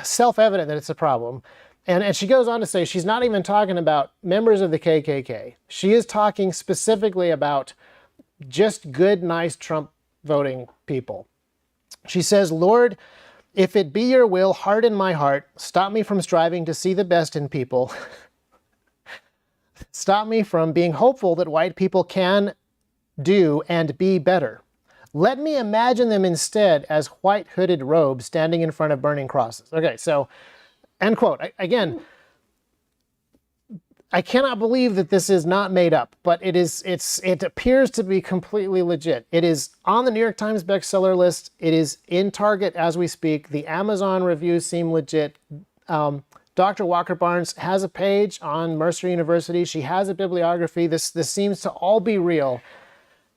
self-evident that it's a problem. And she goes on to say she's not even talking about members of the KKK. She is talking specifically about just good, nice Trump voting people. She says, Lord, if it be your will, harden my heart. Stop me from striving to see the best in people. Stop me from being hopeful that white people can do and be better. Let me imagine them instead as white hooded robes standing in front of burning crosses. Okay, so, end quote. Again, I cannot believe that this is not made up, but it appears to be completely legit. It is on the New York Times bestseller list. It is in Target as we speak. The Amazon reviews seem legit. Dr. Walker Barnes has a page on Mercer University. She has a bibliography. This seems to all be real.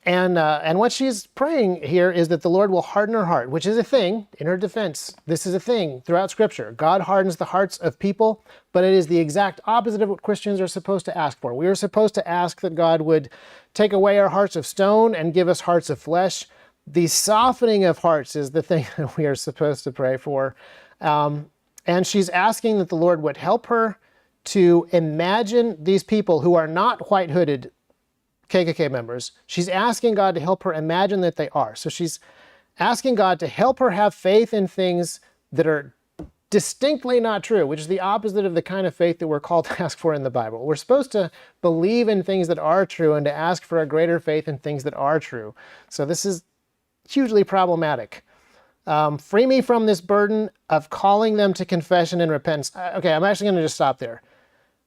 And what she's praying here is that the Lord will harden her heart, which is a thing in her defense. This is a thing throughout Scripture. God hardens the hearts of people, but it is the exact opposite of what Christians are supposed to ask for. We are supposed to ask that God would take away our hearts of stone and give us hearts of flesh. The softening of hearts is the thing that we are supposed to pray for. And she's asking that the Lord would help her to imagine these people who are not white-hooded KKK members. She's asking God to help her imagine that they are. So she's asking God to help her have faith in things that are distinctly not true, which is the opposite of the kind of faith that we're called to ask for in the Bible. We're supposed to believe in things that are true and to ask for a greater faith in things that are true. So this is hugely problematic. Free me from this burden of calling them to confession and repentance. Okay, I'm actually going to just stop there.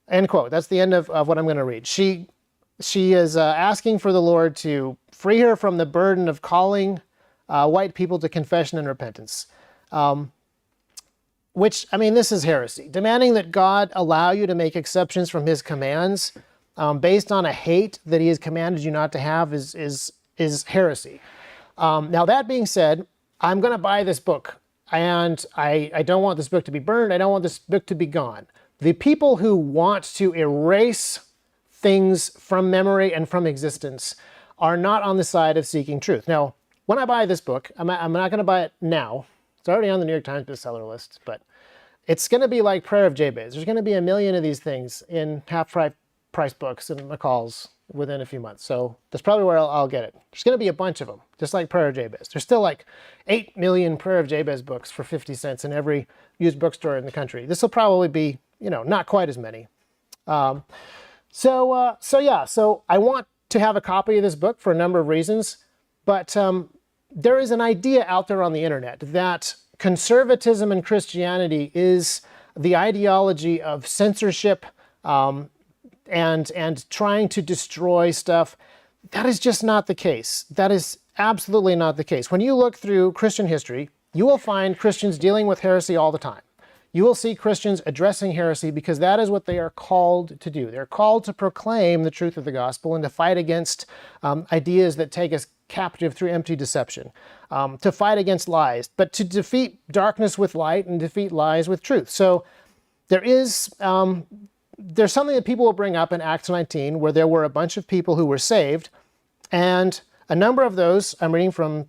End quote. That's the end of what I'm going to read. She is asking for the Lord to free her from the burden of calling white people to confession and repentance. Which, I mean, this is heresy. Demanding that God allow you to make exceptions from his commands based on a hate that he has commanded you not to have is heresy. Now, that being said, I'm going to buy this book, and I don't want this book to be burned. I don't want this book to be gone. The people who want to erase things from memory and from existence are not on the side of seeking truth. Now, when I buy this book, I'm not going to buy it now. It's already on the New York Times bestseller list, but it's going to be like Prayer of Jabez. There's going to be a million of these things in half-price books and McCall's within a few months. So that's probably where I'll get it. There's going to be a bunch of them, just like Prayer of Jabez. There's still like 8 million Prayer of Jabez books for 50 cents in every used bookstore in the country. This will probably be, not quite as many. So I want to have a copy of this book for a number of reasons, but there is an idea out there on the internet that conservatism in Christianity is the ideology of censorship and trying to destroy stuff. That is just not the case. That is absolutely not the case. When you look through Christian history, you will find Christians dealing with heresy all the time. You will see Christians addressing heresy because that is what they are called to do. They're called to proclaim the truth of the gospel and to fight against ideas that take us captive through empty deception, to fight against lies, but to defeat darkness with light and defeat lies with truth. So there's something that people will bring up in Acts 19 where there were a bunch of people who were saved, and a number of those, I'm reading from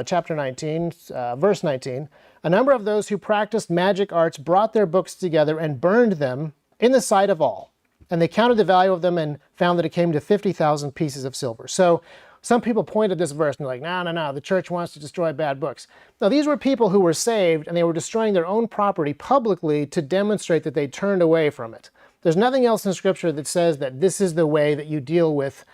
chapter 19, verse 19, a number of those who practiced magic arts brought their books together and burned them in the sight of all. and they counted the value of them and found that it came to 50,000 pieces of silver. So some people point at this verse and they're like, no, the church wants to destroy bad books. Now, these were people who were saved, and they were destroying their own property publicly to demonstrate that they turned away from it. There's nothing else in Scripture that says that this is the way that you deal with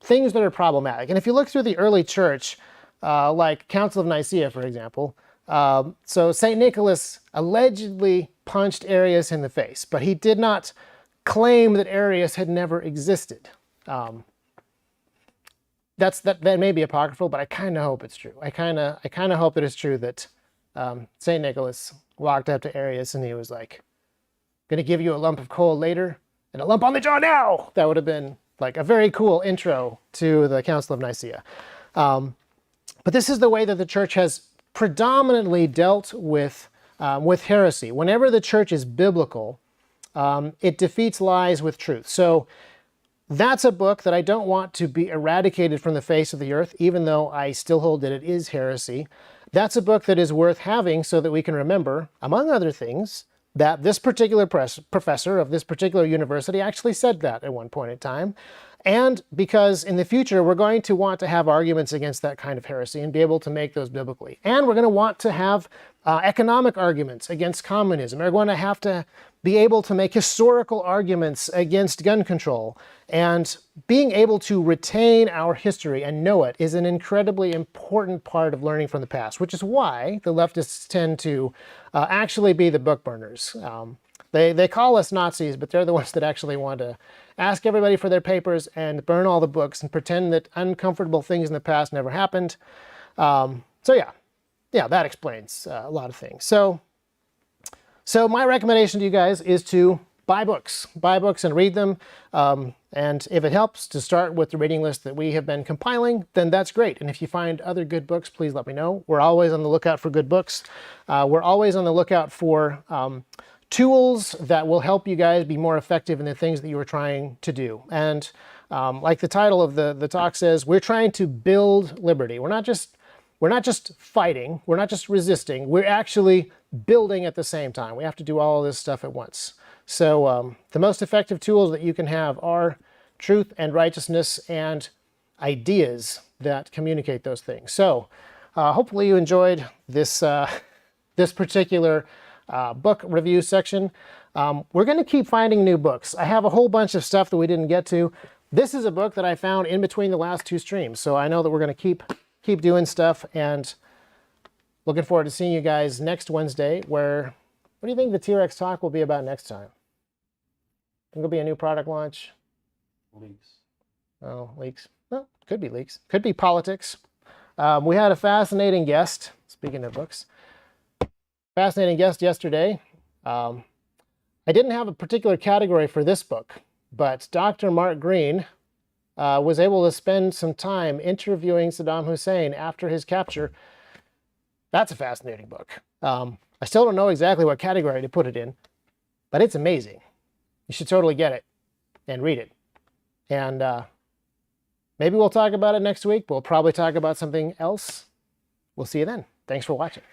things that are problematic. And if you look through the early church, like Council of Nicaea, for example, so St. Nicholas allegedly punched Arius in the face, but he did not claim that Arius had never existed. That may be apocryphal, but I kind of hope it's true. I kind of hope that it's true that St. Nicholas walked up to Arius and he was like, "Going to give you a lump of coal later and a lump on the jaw now." That would have been like a very cool intro to the Council of Nicaea. But this is the way that the church has predominantly dealt with heresy. Whenever the church is biblical, it defeats lies with truth. So that's a book that I don't want to be eradicated from the face of the earth, even though I still hold that it is heresy. That's a book that is worth having so that we can remember, among other things, that this particular professor of this particular university actually said that at one point in time. And because in the future, we're going to want to have arguments against that kind of heresy and be able to make those biblically. And we're going to want to have economic arguments against communism. We're going to have to be able to make historical arguments against gun control. And being able to retain our history and know it is an incredibly important part of learning from the past, which is why the leftists tend to actually be the book burners. They call us Nazis, but they're the ones that actually want to ask everybody for their papers and burn all the books and pretend that uncomfortable things in the past never happened. So yeah, that explains a lot of things. So my recommendation to you guys is to buy books and read them. And if it helps to start with the reading list that we have been compiling, then that's great. And if you find other good books, please let me know. We're always on the lookout for good books. We're always on the lookout for tools that will help you guys be more effective in the things that you are trying to do. And like the title of the talk says, we're trying to build liberty. We're not just fighting, we're not just resisting, we're actually building at the same time. We have to do all of this stuff at once. So the most effective tools that you can have are truth and righteousness and ideas that communicate those things. So hopefully you enjoyed this, this particular book review section. We're going to keep finding new books. I have a whole bunch of stuff that we didn't get to. This is a book that I found in between the last two streams, so I know that we're going to keep doing stuff, and looking forward to seeing you guys next Wednesday, where, what do you think the TREX talk will be about next time? Think it'll be a new product launch? Leaks. Oh, leaks. Well, could be leaks. Could be politics. We had a fascinating guest, speaking of books. Fascinating guest yesterday. I didn't have a particular category for this book, but Dr. Mark Green was able to spend some time interviewing Saddam Hussein after his capture. That's a fascinating book. I still don't know exactly what category to put it in, but it's amazing. You should totally get it and read it. And maybe we'll talk about it next week. We'll probably talk about something else. We'll see you then. Thanks for watching.